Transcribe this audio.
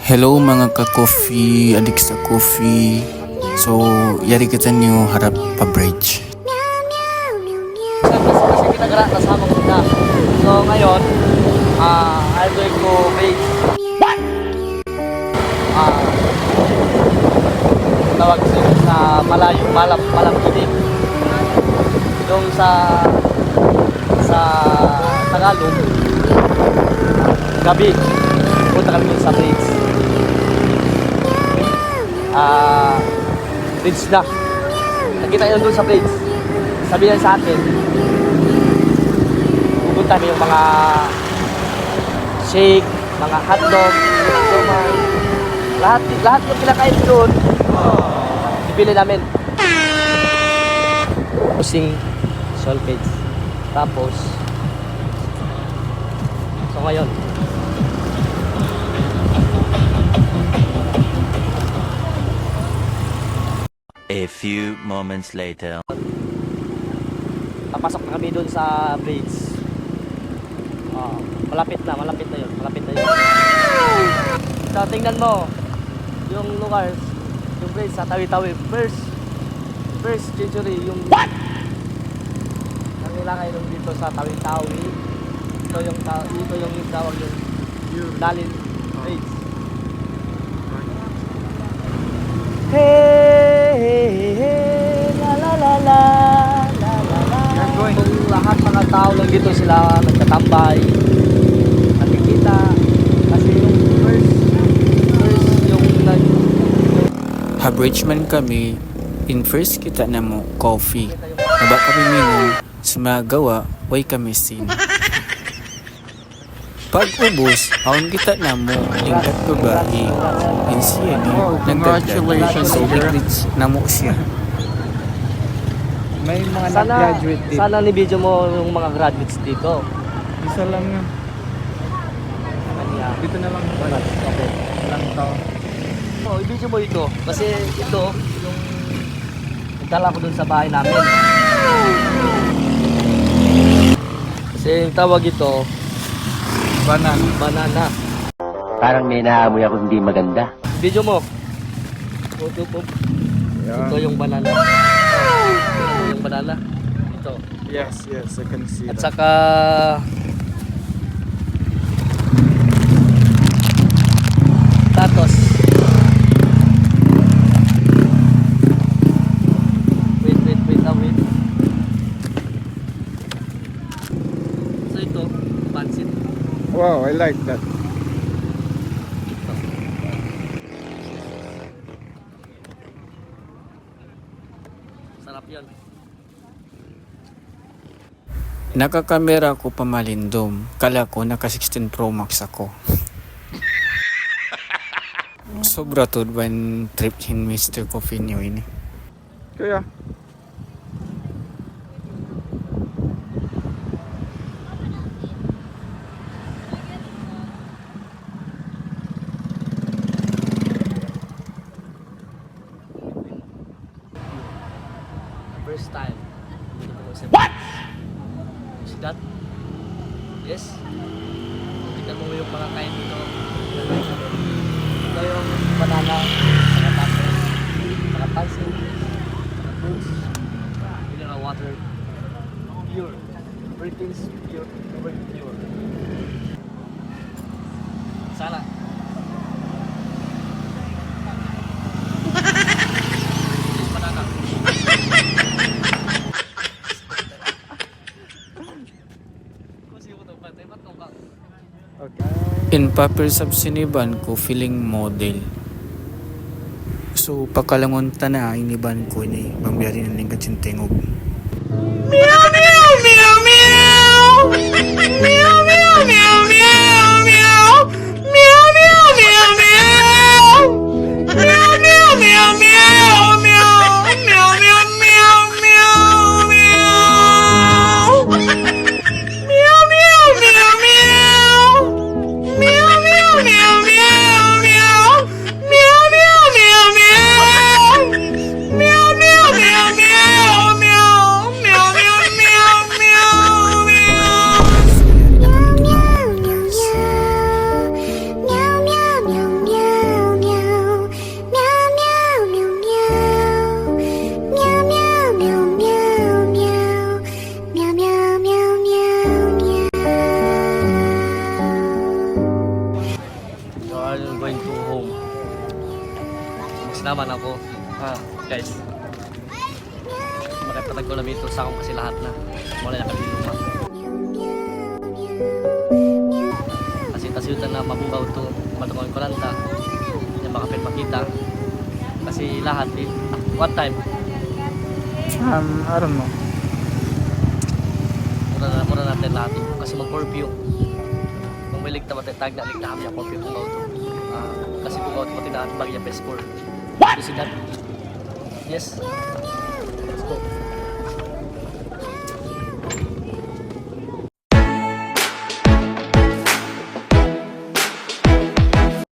Hello mga ka-coffee, adik sa coffee. So, yari kita niyo harap pa bridge. Kasi pinagara, kasama ko na. So ngayon, I'm going to base. What? Tawag sa malayo, malamkilim. Yung sa Tagalog, gabi, punta kami sa bridge. Bridge na. Nakita yun doon sa bridge. Sabi niya sa akin, pupunta kami yung mga shake, mga hotdog, somay, lahat yung kinakain doon, bibili namin. Using solfege. Tapos, so ngayon, a few moments later. papasok na kami doon sa bridge. Malapit na yun. So, tingnan mo yung lugar, yung bridge sa Tawi-Tawi. First century, yung what? Nangilangay nung dito sa Tawi-Tawi. Ito yung tawag yung Dalin Bridge. Hey, la la la la. Kung lahat mga tao lang dito sila nagtatambay, nakikita kasi yung first yung Ha-bridge man kami, in first kita na mo coffee. Naba kami minum, sumagawa, way kami sin. Pag ubos, aon kita na mo, lingkat babae. In siya ni, Congratulations, so sir. bridge na mo siya. May mga nag-graduate din. sana ni-video mo yung mga graduates dito. Isa lang nga. Kanya. Dito na lang. Okay. Lang tao. I-video mo ito kasi ito yung nagdala ko dun sa bahay namin. Kasi yung tawag ito, banana. Parang may naamoy ako hindi maganda. Video mo. Ito yung banana. Ito yung banana. Ito. Yes, I can see At that. saka tatos. Wait. So ito, pansit. Wow, I like that. Sarap yun. Nakakamera ko pamalindom. Kala ko naka 16 Pro Max ako. Sobra to when trip in Mr. Coffee niyo ini. Kaya, First time. What? See that? Yes? Tignan mo yung mga kain dito. Ito yung banana, saka tapos, saka pansit, saka fruits, mineral water, pure. Everything's pure, very pure. Sana. This banana. okay. In paper sub siniban ko feeling model. So pakalangon ta na iniban ko ni bambiyari ng lingkad sintingog. You are going to home. Magsalaman ako. Guys. Makipatag ko lang dito sa akong kasi lahat na. Wala na kami luma. Kasi tasiyutan na mabukaw to. Matungawin ko lang ta. Yung makapit makita. Kasi lahat eh. What time? I don't know. Mura natin lahat eh. Kasi mag-curfew. Kung may ligta matatag na ligta kami ang curfew bukaw to. Kasi bukaw to pati na bagya best score. What? Yes. Let's go.